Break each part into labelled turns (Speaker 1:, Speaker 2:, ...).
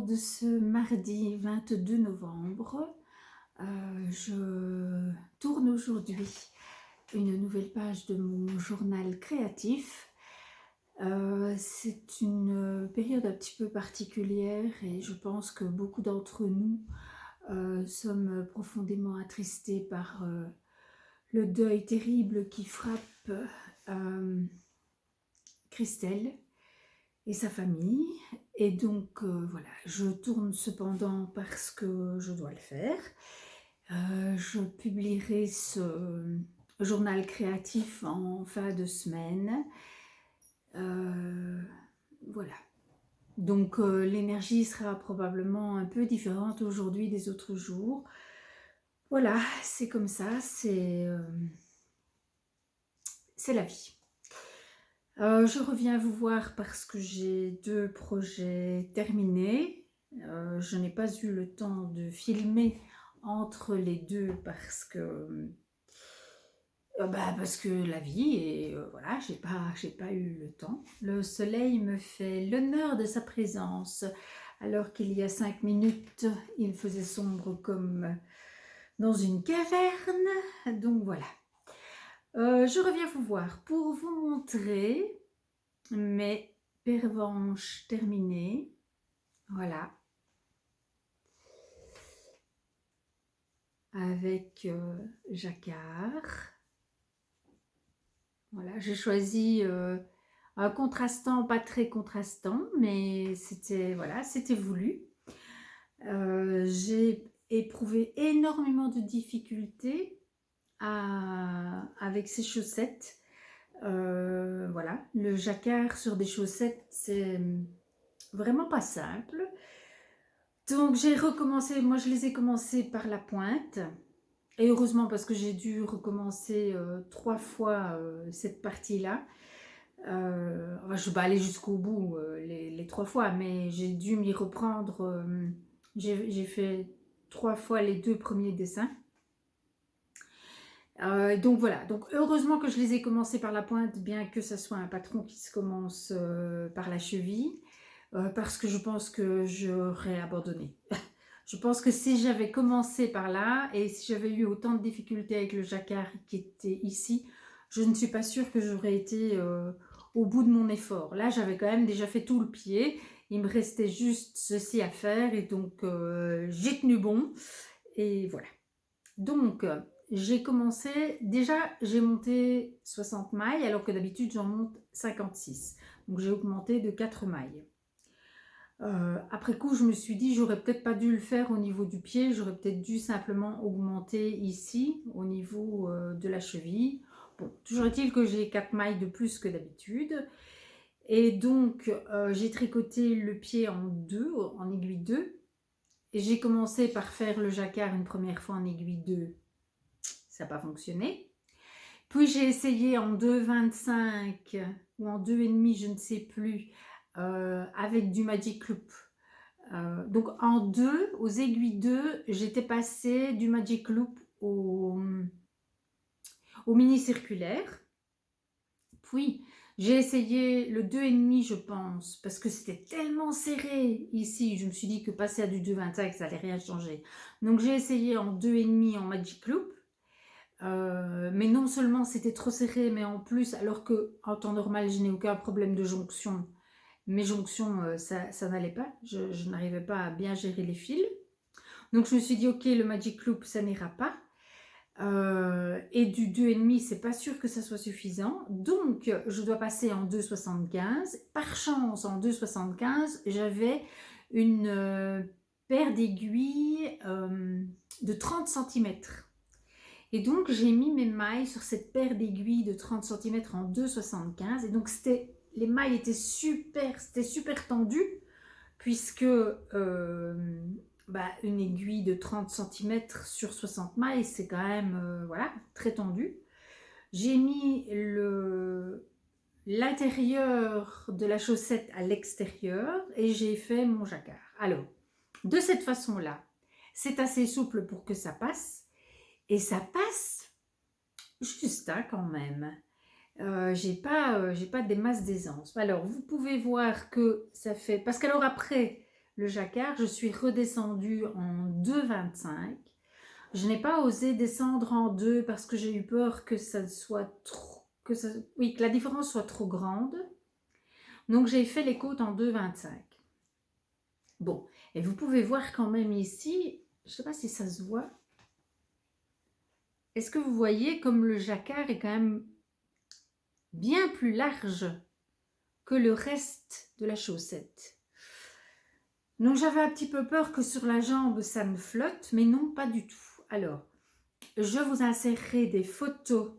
Speaker 1: de ce mardi 22 novembre. Je tourne aujourd'hui une nouvelle page de mon journal créatif. C'est une période un petit peu particulière et je pense que beaucoup d'entre nous sommes profondément attristés par le deuil terrible qui frappe euh, Christelle et sa famille. Et donc voilà, je tourne cependant parce que je dois le faire. Je publierai ce journal créatif en fin de semaine. Voilà. Donc l'énergie sera probablement un peu différente aujourd'hui des autres jours. Voilà, c'est comme ça, c'est la vie. Je reviens vous voir parce que j'ai 2 projets terminés. Je n'ai pas eu le temps de filmer entre les 2 parce que la vie et voilà, j'ai pas eu le temps. Le soleil me fait l'honneur de sa présence, alors qu'il y a 5 minutes, il faisait sombre comme dans une caverne. Donc voilà. Je reviens vous voir pour vous montrer mes pervenches terminées. Voilà. Avec jacquard. Voilà, j'ai choisi un contrastant, pas très contrastant, mais c'était voilà, c'était voulu. J'ai éprouvé énormément de difficultés avec ces chaussettes. Voilà, le jacquard sur des chaussettes, c'est vraiment pas simple. Donc j'ai recommencé, moi je les ai commencés par la pointe. Et heureusement parce que j'ai dû recommencer 3 fois cette partie-là. Enfin, je ne vais pas aller jusqu'au bout les 3 fois, mais j'ai dû m'y reprendre. J'ai fait 3 fois les 2 premiers dessins. Donc voilà, donc heureusement que je les ai commencés par la pointe, bien que ce soit un patron qui se commence par la cheville, parce que je pense que j'aurais abandonné. Je pense que si j'avais commencé par là et si j'avais eu autant de difficultés avec le jacquard qui était ici, je ne suis pas sûre que j'aurais été au bout de mon effort. Là, j'avais quand même déjà fait tout le pied. Il me restait juste ceci à faire et donc j'ai tenu bon. Et voilà. Donc, j'ai commencé, déjà j'ai monté 60 mailles alors que d'habitude j'en monte 56. Donc j'ai augmenté de 4 mailles. Après coup, je me suis dit, j'aurais peut-être pas dû le faire au niveau du pied, j'aurais peut-être dû simplement augmenter ici, au niveau de la cheville. Bon, toujours est-il que j'ai 4 mailles de plus que d'habitude. Et donc, j'ai tricoté le pied en 2, en aiguille 2. Et j'ai commencé par faire le jacquard une première fois en aiguille 2. Ça n'a pas fonctionné. Puis j'ai essayé en 2,25 ou en 2,5, je ne sais plus, avec du Magic Loop. Donc en 2, aux aiguilles 2, j'étais passée du Magic Loop au mini circulaire. Puis j'ai essayé le 2,5, je pense, parce que c'était tellement serré ici. Je me suis dit que passer à du 2,25, ça n'allait rien changer. Donc j'ai essayé en 2,5 en Magic Loop. Mais non seulement c'était trop serré, mais en plus, alors que en temps normal, je n'ai aucun problème de jonction. Mes jonctions, ça n'allait pas. Je n'arrivais pas à bien gérer les fils. Donc je me suis dit, ok, le Magic Loop, ça n'ira pas. Et du 2,5, c'est pas sûr que ça soit suffisant. Donc je dois passer en 2,75. Par chance, en 2,75, j'avais une paire d'aiguilles de 30 cm. Et donc j'ai mis mes mailles sur cette paire d'aiguilles de 30 cm en 2,75. Et donc les mailles étaient super tendues, puisque une aiguille de 30 cm sur 60 mailles, c'est quand même voilà, très tendu. J'ai mis l'intérieur de la chaussette à l'extérieur et j'ai fait mon jacquard. Alors, de cette façon-là, c'est assez souple pour que ça passe. Et ça passe juste hein, quand même. J'ai pas des masses d'aisance. Alors, vous pouvez voir que ça fait... Parce qu'alors après, le jacquard, je suis redescendue en 2,25. Je n'ai pas osé descendre en 2 parce que j'ai eu peur que ça soit trop, oui, que la différence soit trop grande. Donc j'ai fait les côtes en 2,25. Bon, et vous pouvez voir quand même ici, je ne sais pas si ça se voit. Est-ce que vous voyez comme le jacquard est quand même bien plus large que le reste de la chaussette? Donc j'avais un petit peu peur que sur la jambe ça me flotte, mais non, pas du tout. Alors, je vous insérerai des photos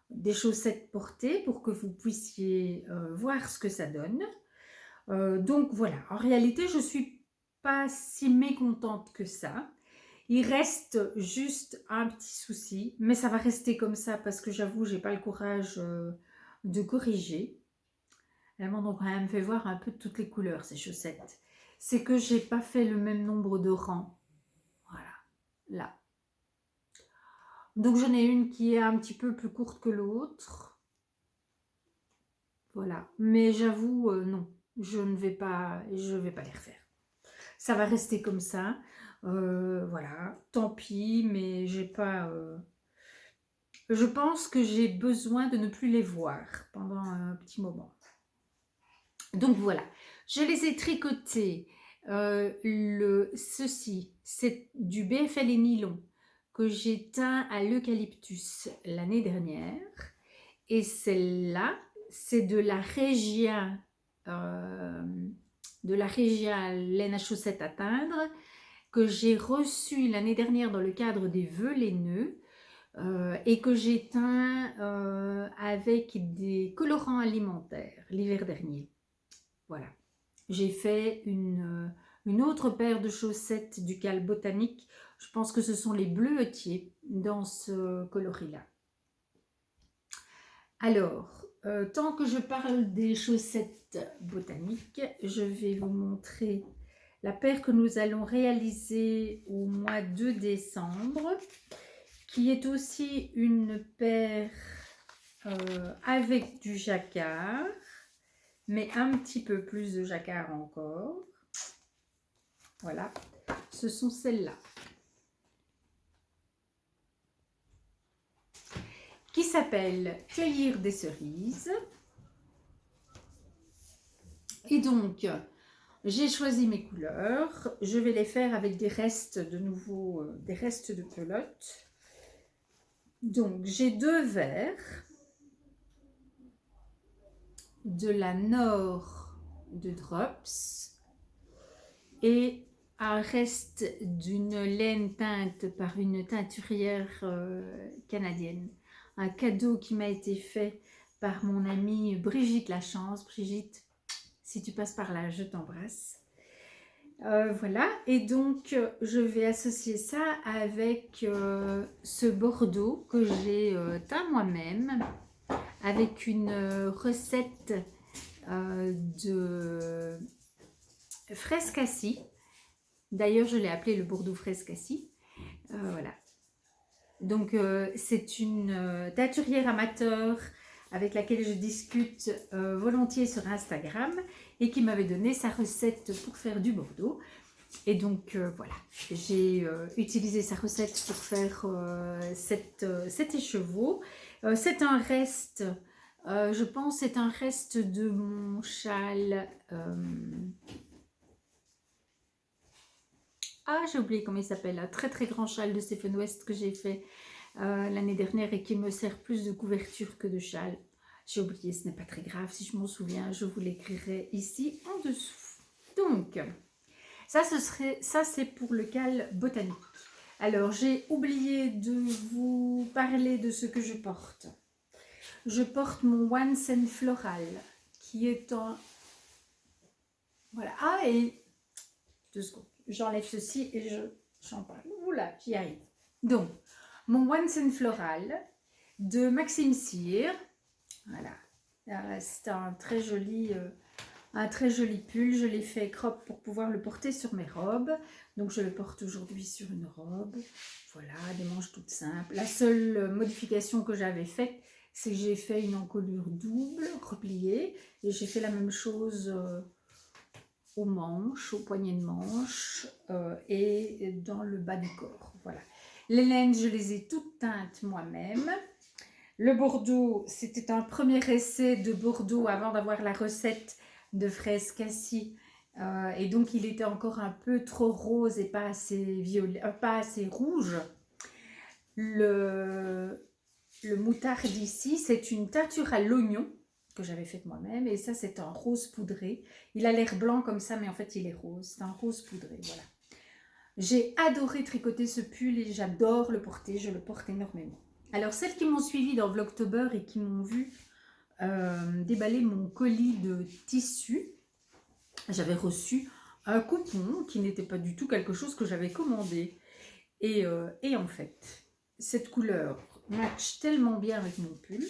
Speaker 1: des chaussettes portées pour que vous puissiez voir ce que ça donne. Donc voilà, en réalité je ne suis pas si mécontente que ça. Il reste juste un petit souci, mais ça va rester comme ça parce que j'avoue, j'ai pas le courage de corriger. Elles m'ont donc quand même fait voir un peu de toutes les couleurs, ces chaussettes. C'est que j'ai pas fait le même nombre de rangs. Voilà, là. Donc j'en ai une qui est un petit peu plus courte que l'autre. Voilà, mais j'avoue, non, je vais pas les refaire. Ça va rester comme ça. Voilà, tant pis, mais j'ai pas... Je pense que j'ai besoin de ne plus les voir pendant un petit moment. Donc voilà, je les ai tricotés. Ceci, c'est du BFL et nylon que j'ai teint à l'eucalyptus l'année dernière. Et celle-là, c'est de la Regia laine à chaussettes à teindre que j'ai reçue l'année dernière dans le cadre des vœux laineux et que j'ai teint avec des colorants alimentaires l'hiver dernier. Voilà. J'ai fait une autre paire de chaussettes du Cal Botanique. Je pense que ce sont les bleuetiers dans ce coloris-là. Alors, tant que je parle des chaussettes botaniques, je vais vous montrer la paire que nous allons réaliser au mois de décembre, qui est aussi une paire avec du jacquard, mais un petit peu plus de jacquard encore. Voilà, ce sont celles-là. Qui s'appelle Cueillir des cerises. Et donc, j'ai choisi mes couleurs. Je vais les faire avec des restes de nouveau, des restes de pelote. Donc, j'ai 2 verres de la Nord de Drops et un reste d'une laine teinte par une teinturière canadienne. Un cadeau qui m'a été fait par mon amie Brigitte Lachance. Brigitte, si tu passes par là, je t'embrasse. Voilà, et donc je vais associer ça avec ce bordeaux que j'ai teint moi-même avec une recette de fraise cassis. D'ailleurs, je l'ai appelé le bordeaux fraise cassis. Voilà. Donc, c'est une teinturière amateur avec laquelle je discute volontiers sur Instagram et qui m'avait donné sa recette pour faire du bordeaux. Et donc, voilà, j'ai utilisé sa recette pour faire cet écheveau. C'est un reste, je pense, c'est un reste de mon châle. Ah, j'ai oublié comment il s'appelle, un très très grand châle de Stephen West que j'ai fait l'année dernière et qui me sert plus de couverture que de châle. J'ai oublié, ce n'est pas très grave, si je m'en souviens, je vous l'écrirai ici en dessous. Donc, ça c'est pour le Cal Botanique. Alors, j'ai oublié de vous parler de ce que je porte. Je porte mon One Scent Floral, qui est en... Voilà, ah et... 2 secondes. J'enlève ceci et j'en parle. Oula, j'y arrive. Donc, mon One Scent Floral de Maxime Cyr. Voilà. C'est un très joli pull. Je l'ai fait crop pour pouvoir le porter sur mes robes. Donc, je le porte aujourd'hui sur une robe. Voilà, des manches toutes simples. La seule modification que j'avais faite, c'est que j'ai fait une encolure double, repliée. Et j'ai fait la même chose... aux manches, aux poignets de manches et dans le bas du corps. Voilà. Les laines, je les ai toutes teintes moi-même. Le bordeaux, c'était un premier essai de bordeaux avant d'avoir la recette de fraise cassis. Et donc, il était encore un peu trop rose et pas assez violet, pas assez rouge. Le moutarde ici, c'est une teinture à l'oignon que j'avais faite moi-même. Et ça, c'est un rose poudré. Il a l'air blanc comme ça, mais en fait, il est rose. C'est un rose poudré, voilà. J'ai adoré tricoter ce pull et j'adore le porter. Je le porte énormément. Alors, celles qui m'ont suivi dans Vlogtober et qui m'ont vu déballer mon colis de tissu, j'avais reçu un coupon qui n'était pas du tout quelque chose que j'avais commandé. Et en fait, cette couleur match tellement bien avec mon pull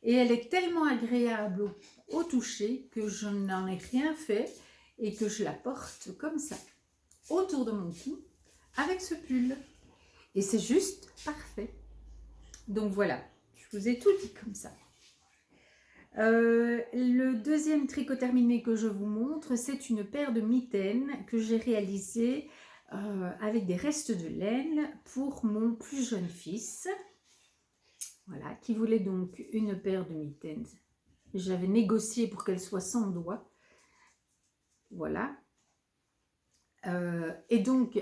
Speaker 1: et elle est tellement agréable au toucher que je n'en ai rien fait et que je la porte comme ça, autour de mon cou, avec ce pull. Et c'est juste parfait. Donc voilà, je vous ai tout dit comme ça. Le deuxième tricot terminé que je vous montre, c'est une paire de mitaines que j'ai réalisée avec des restes de laine pour mon plus jeune fils. Voilà, qui voulait donc une paire de mitaines. J'avais négocié pour qu'elle soit sans doigts. Voilà. Et donc,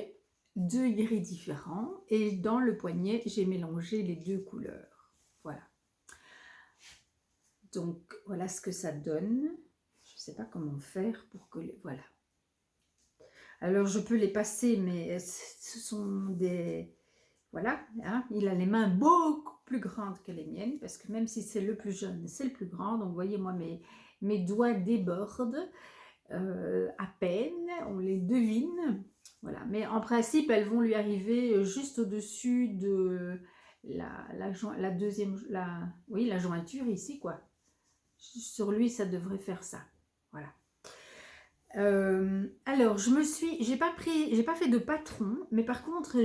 Speaker 1: 2 gris différents. Et dans le poignet, j'ai mélangé les 2 couleurs. Voilà. Donc, voilà ce que ça donne. Je ne sais pas comment faire pour que... Voilà. Alors, je peux les passer, mais ce sont des... Voilà, hein, il a les mains beaucoup plus grandes que les miennes, parce que même si c'est le plus jeune, c'est le plus grand. Donc, vous voyez, moi, mes doigts débordent à peine, on les devine. Voilà, mais en principe, elles vont lui arriver juste au-dessus de la deuxième, oui, la jointure ici, quoi. Sur lui, ça devrait faire ça. Voilà. Alors, j'ai pas fait de patron, mais par contre,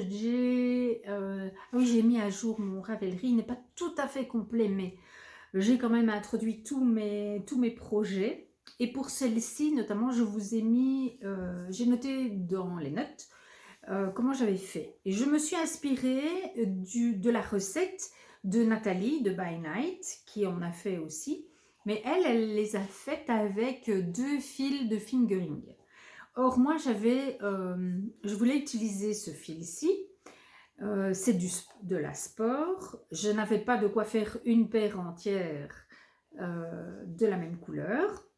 Speaker 1: oui, j'ai mis à jour mon Ravelry. Il n'est pas tout à fait complet, mais j'ai quand même introduit tous mes projets. Et pour celle-ci, notamment, je vous ai mis, j'ai noté dans les notes comment j'avais fait. Et je me suis inspirée de la recette de Nathalie de By Night, qui en a fait aussi. Mais elle les a faites avec 2 fils de fingering. Or, moi, je voulais utiliser ce fil-ci. C'est de la sport. Je n'avais pas de quoi faire une paire entière de la même couleur.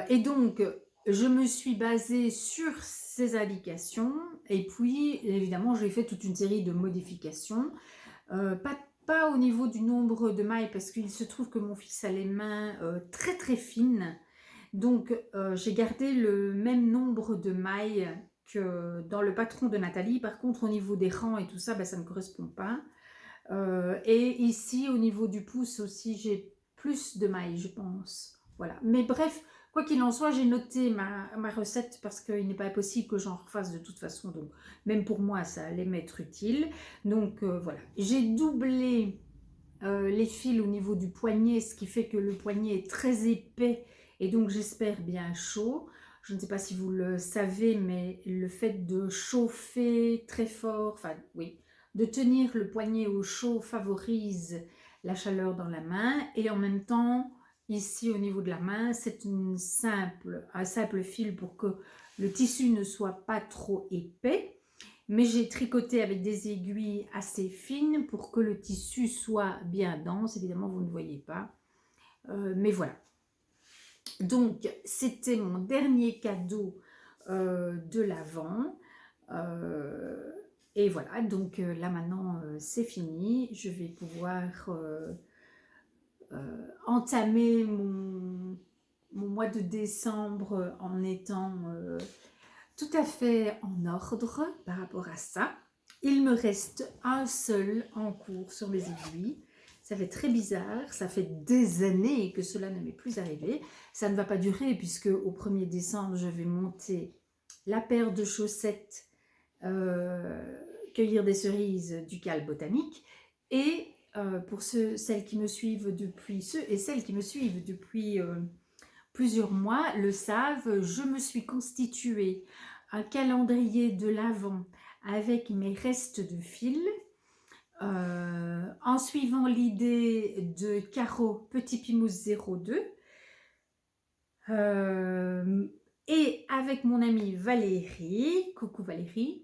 Speaker 1: Et donc, je me suis basée sur ces indications. Et puis, évidemment, j'ai fait toute une série de modifications. Pas au niveau du nombre de mailles, parce qu'il se trouve que mon fils a les mains très très fines. Donc, j'ai gardé le même nombre de mailles que dans le patron de Nathalie. Par contre, au niveau des rangs et tout ça, ça ne correspond pas. Et ici, au niveau du pouce aussi, j'ai plus de mailles, je pense. Voilà. Mais bref, quoi qu'il en soit, j'ai noté ma recette parce qu'il n'est pas possible que j'en refasse de toute façon. Donc, même pour moi, ça allait m'être utile. Donc, voilà. J'ai doublé les fils au niveau du poignet, ce qui fait que le poignet est très épais et donc j'espère bien chaud. Je ne sais pas si vous le savez, mais le fait de chauffer très fort, enfin oui, de tenir le poignet au chaud favorise la chaleur dans la main et en même temps, ici au niveau de la main, c'est un simple fil pour que le tissu ne soit pas trop épais. Mais j'ai tricoté avec des aiguilles assez fines pour que le tissu soit bien dense. Évidemment, vous ne voyez pas. Mais voilà. Donc, c'était mon dernier cadeau de l'Avent. Et voilà, donc là maintenant, c'est fini. Je vais pouvoir entamer mon mois de décembre en étant... tout à fait en ordre par rapport à ça. Il me reste un seul en cours sur mes aiguilles. Ça fait très bizarre, ça fait des années que cela ne m'est plus arrivé. Ça ne va pas durer puisque au 1er décembre, je vais monter la paire de chaussettes cueillir des cerises du Cal Botanique. Et pour celles qui me suivent depuis, ceux et celles qui me suivent depuis plusieurs mois le savent, je me suis constitué un calendrier de l'Avent avec mes restes de fil, en suivant l'idée de Caro Petit Pimousse 02, et avec mon amie Valérie, coucou Valérie,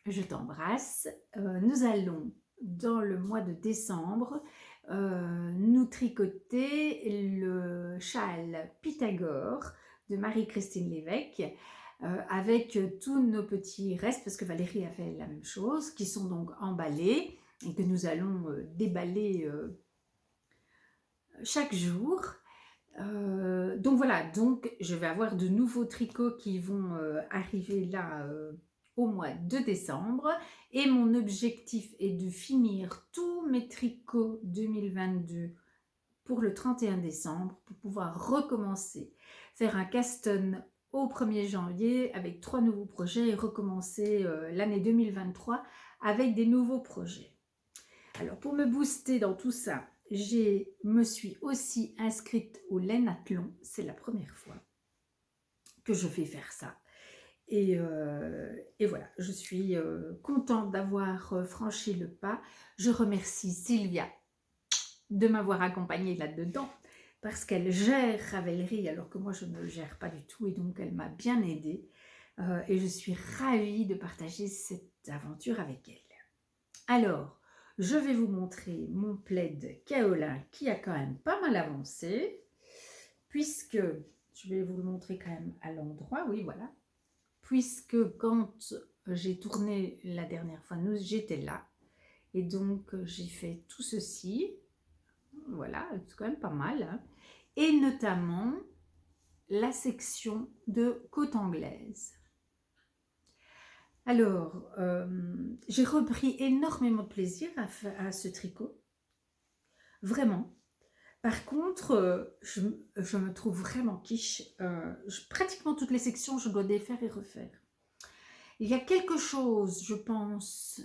Speaker 1: je t'embrasse, nous allons dans le mois de décembre nous tricoter le châle Pythagore de Marie-Christine Lévesque, avec tous nos petits restes, parce que Valérie a fait la même chose, qui sont donc emballés et que nous allons déballer chaque jour. Donc voilà, donc je vais avoir de nouveaux tricots qui vont arriver là au mois de décembre, et mon objectif est de finir tous mes tricots 2022 pour le 31 décembre pour pouvoir recommencer, faire un caston au 1er janvier avec 3 nouveaux projets et recommencer l'année 2023 avec des nouveaux projets. Alors pour me booster dans tout ça, je me suis aussi inscrite au Lainathlon, c'est la première fois que je fais faire ça. Et voilà, je suis contente d'avoir franchi le pas. Je remercie Sylvia de m'avoir accompagnée là-dedans, parce qu'elle gère Ravelry alors que moi je ne le gère pas du tout, et donc elle m'a bien aidée. Et je suis ravie de partager cette aventure avec elle. Alors, je vais vous montrer mon plaid kaolin qui a quand même pas mal avancé, puisque, je vais vous le montrer quand même à l'endroit, oui voilà, puisque quand j'ai tourné la dernière fois, j'étais là, et donc j'ai fait tout ceci, voilà, c'est quand même pas mal, hein, et notamment la section de côte anglaise. Alors, j'ai repris énormément de plaisir à ce tricot, vraiment. Par contre, je me trouve vraiment quiche. Pratiquement toutes les sections, je dois défaire et refaire. Il y a quelque chose, je pense,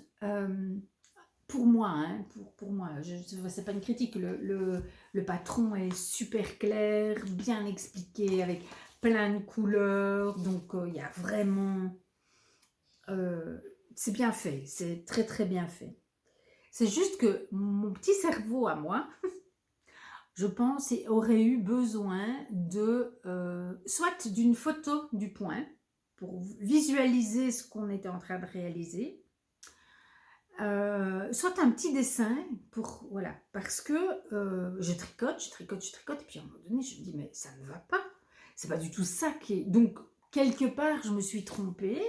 Speaker 1: pour moi, hein, pour moi, c'est pas une critique, le patron est super clair, bien expliqué, avec plein de couleurs, donc il y a vraiment... c'est bien fait, c'est très très bien fait. C'est juste que mon petit cerveau à moi, je pense, aurait eu besoin de soit d'une photo du point pour visualiser ce qu'on était en train de réaliser, soit un petit dessin pour, voilà, parce que je tricote, et puis à un moment donné je me dis mais ça ne va pas, c'est pas du tout ça qui est, donc quelque part je me suis trompée.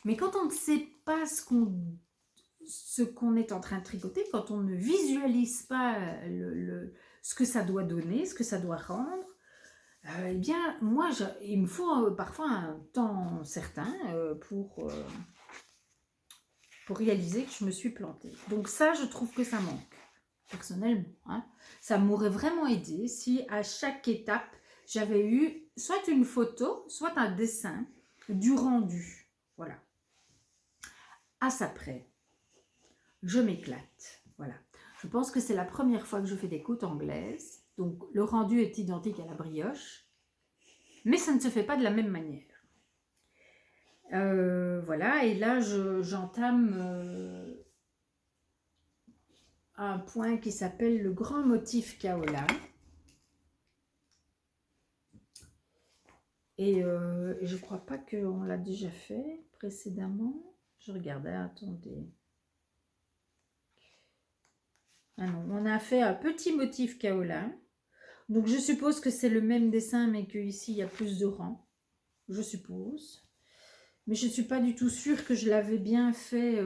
Speaker 1: Mais quand on ne sait pas ce qu'on est en train de tricoter, quand on ne visualise pas ce que ça doit donner, ce que ça doit rendre, eh bien, moi, il me faut parfois un temps certain pour réaliser que je me suis plantée. Donc ça, je trouve que ça manque, personnellement. Hein. Ça m'aurait vraiment aidé si à chaque étape, j'avais eu soit une photo, soit un dessin du rendu. Voilà. À ça près, je m'éclate. Voilà. Je pense que c'est la première fois que je fais des côtes anglaises. Donc, le rendu est identique à la brioche. Mais ça ne se fait pas de la même manière. Voilà. Et là, j'entame un point qui s'appelle le grand motif kaolin. Et je ne crois pas qu'on l'a déjà fait précédemment. Je regardais, attendez. Ah non, on a fait un petit motif kaolin. Donc je suppose que c'est le même dessin, mais qu'ici il y a plus de rangs. Je suppose. Mais je ne suis pas du tout sûre que je l'avais bien fait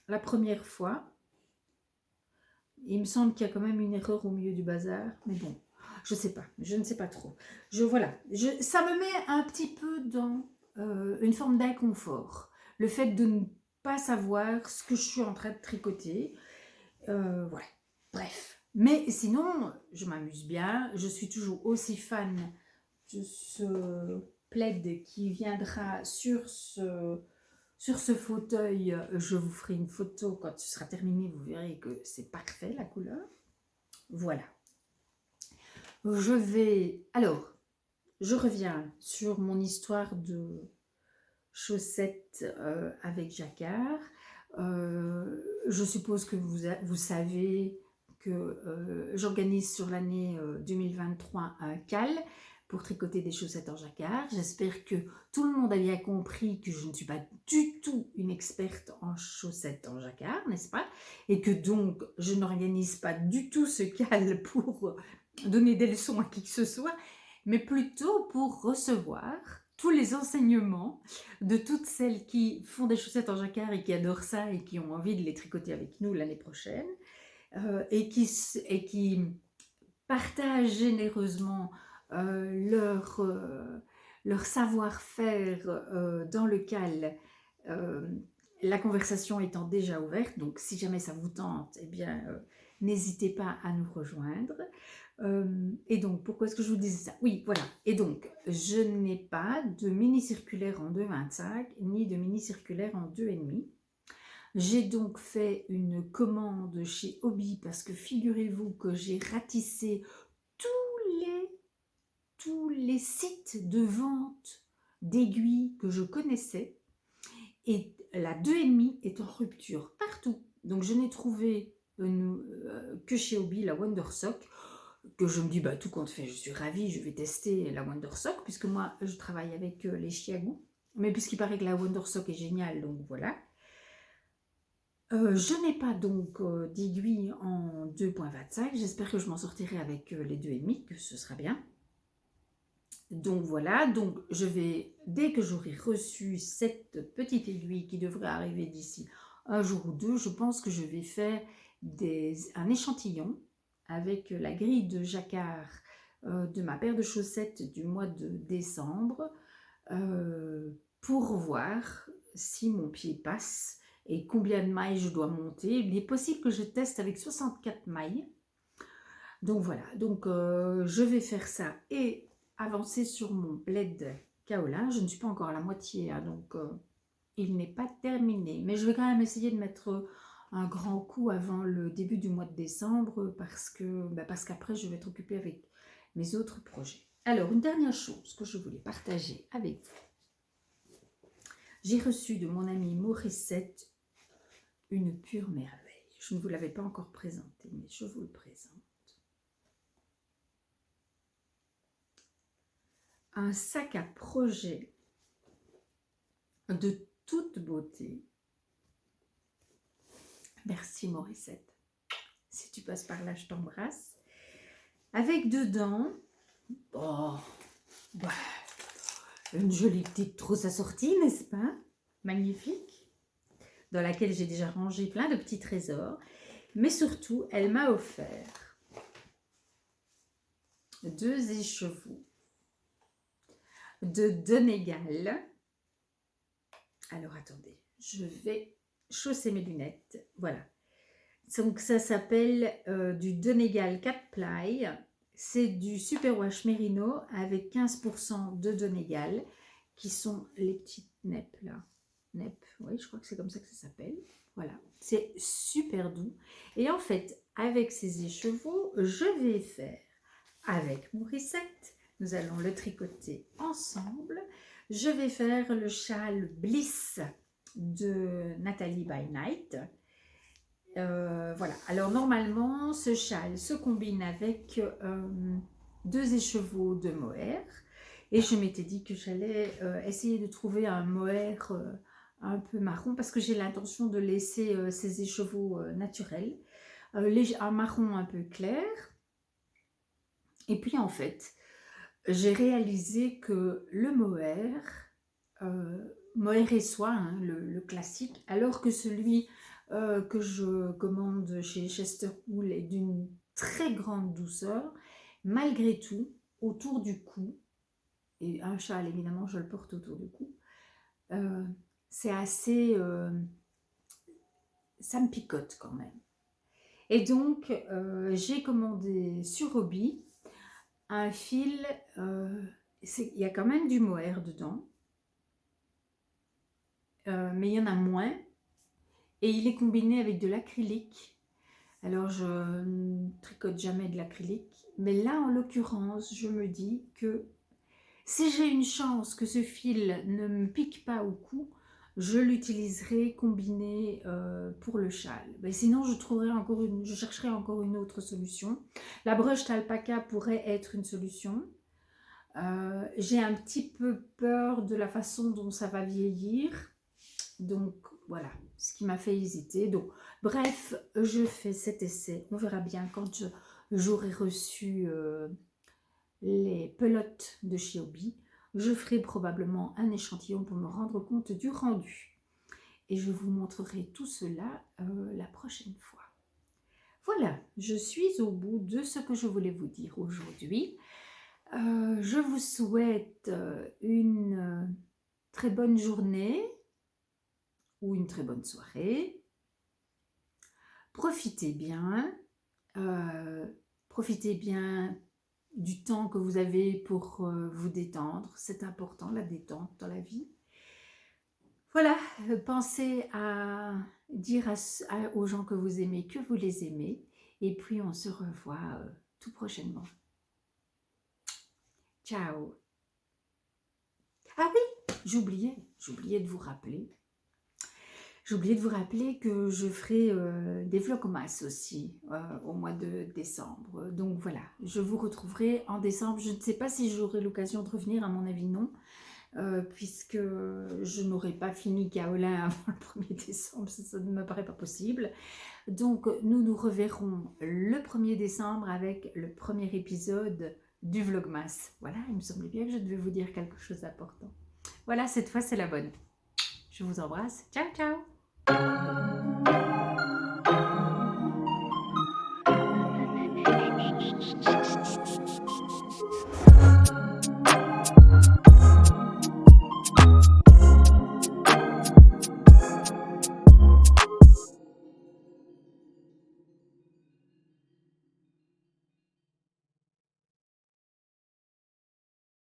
Speaker 1: la première fois. Il me semble qu'il y a quand même une erreur au milieu du bazar. Mais bon, je ne sais pas. Je ne sais pas trop. Voilà. Ça me met un petit peu dans une forme d'inconfort. Le fait de ne pas savoir ce que je suis en train de tricoter. Voilà. Bref. Mais sinon, je m'amuse bien. Je suis toujours aussi fan de ce plaid qui viendra sur ce fauteuil. Je vous ferai une photo quand ce sera terminé. Vous verrez que c'est parfait la couleur. Voilà. Alors, je reviens sur mon histoire de chaussettes avec jacquard. Je suppose que vous savez que j'organise sur l'année 2023 un CAL pour tricoter des chaussettes en jacquard. J'espère que tout le monde a bien compris que je ne suis pas du tout une experte en chaussettes en jacquard, n'est-ce pas? Et que donc je n'organise pas du tout ce CAL pour donner des leçons à qui que ce soit, mais plutôt pour recevoir tous les enseignements de toutes celles qui font des chaussettes en jacquard et qui adorent ça et qui ont envie de les tricoter avec nous l'année prochaine, et qui partagent généreusement leur savoir-faire dans le CAL, la conversation étant déjà ouverte. Donc si jamais ça vous tente, eh bien n'hésitez pas à nous rejoindre. Et donc, pourquoi est-ce que je vous disais ça? Oui, voilà. Et donc, je n'ai pas de mini-circulaire en 2,25 ni de mini-circulaire en 2,5. J'ai donc fait une commande chez Hobby parce que figurez-vous que j'ai ratissé tous les sites de vente d'aiguilles que je connaissais, et la 2,5 est en rupture partout. Donc, je n'ai trouvé que chez Hobby la Wonder Sock, que je me dis, bah, tout compte fait, je suis ravie, je vais tester la Wonder Sock, puisque moi, je travaille avec les Chiago, mais puisqu'il paraît que la Wonder Sock est géniale, donc voilà. Je n'ai pas donc d'aiguille en 2,25, j'espère que je m'en sortirai avec les 2,5, que ce sera bien. Donc voilà, donc je vais, dès que j'aurai reçu cette petite aiguille qui devrait arriver d'ici un jour ou deux, je pense que je vais faire un échantillon avec la grille de jacquard de ma paire de chaussettes du mois de décembre pour voir si mon pied passe et combien de mailles je dois monter. Il est possible que je teste avec 64 mailles. Donc voilà, donc je vais faire ça et avancer sur mon bled kaolin. Je ne suis pas encore à la moitié, hein, donc il n'est pas terminé. Mais je vais quand même essayer de mettre un grand coup avant le début du mois de décembre parce qu'après je vais être occupée avec mes autres projets. Alors, une dernière chose que je voulais partager avec vous. J'ai reçu de mon amie Morissette une pure merveille. Je ne vous l'avais pas encore présentée, mais je vous le présente. Un sac à projet de toute beauté. Merci Morissette. Si tu passes par là, je t'embrasse. Avec dedans, une jolie petite trousse assortie, n'est-ce pas? Magnifique. Dans laquelle j'ai déjà rangé plein de petits trésors. Mais surtout, elle m'a offert 2 écheveaux de Donegal. Alors attendez, je vais chausser mes lunettes. Voilà. Donc ça s'appelle du Donegal 4 ply. C'est du superwash mérino avec 15% de Donegal, qui sont les petites neppes là. Neppes, oui, je crois que c'est comme ça que ça s'appelle. Voilà, c'est super doux. Et en fait, avec ces écheveaux, je vais faire avec Morissette, nous allons le tricoter ensemble. Je vais faire le châle Bliss de Nathalie by Night. Voilà, alors normalement ce châle se combine avec 2 écheveaux de mohair, et je m'étais dit que j'allais essayer de trouver un mohair un peu marron parce que j'ai l'intention de laisser ces écheveaux naturels, un marron un peu clair. Et puis en fait j'ai réalisé que le mohair et soie, hein, le classique, alors que celui que je commande chez Chesterpool est d'une très grande douceur, malgré tout, autour du cou, et un châle évidemment je le porte autour du cou, c'est assez, ça me picote quand même. Et donc j'ai commandé sur Hobby un fil, il y a quand même du mohair dedans, mais il y en a moins, et il est combiné avec de l'acrylique. Alors, je ne tricote jamais de l'acrylique. Mais là, en l'occurrence, je me dis que si j'ai une chance que ce fil ne me pique pas au cou, je l'utiliserai combiné pour le châle. Mais sinon, je chercherai encore une autre solution. La broche d'alpaca pourrait être une solution. J'ai un petit peu peur de la façon dont ça va vieillir. Donc voilà, ce qui m'a fait hésiter. Donc bref, je fais cet essai. On verra bien quand j'aurai reçu les pelotes de chez Hobby. Je ferai probablement un échantillon pour me rendre compte du rendu. Et je vous montrerai tout cela la prochaine fois. Voilà, je suis au bout de ce que je voulais vous dire aujourd'hui. Je vous souhaite une très bonne journée ou une très bonne soirée. Profitez bien du temps que vous avez pour vous détendre. C'est important, la détente dans la vie. Voilà, pensez à dire aux gens que vous aimez que vous les aimez. Et puis on se revoit tout prochainement. Ciao. Ah oui, j'oubliais de vous rappeler. J'oubliais de vous rappeler que je ferai des vlogmas aussi au mois de décembre. Donc voilà, je vous retrouverai en décembre. Je ne sais pas si j'aurai l'occasion de revenir, à mon avis non, puisque je n'aurai pas fini Kaolin avant le 1er décembre, ça ne me paraît pas possible. Donc nous nous reverrons le 1er décembre avec le premier épisode du vlogmas. Voilà, il me semblait bien que je devais vous dire quelque chose d'important. Voilà, cette fois c'est la bonne. Je vous embrasse. Ciao, ciao!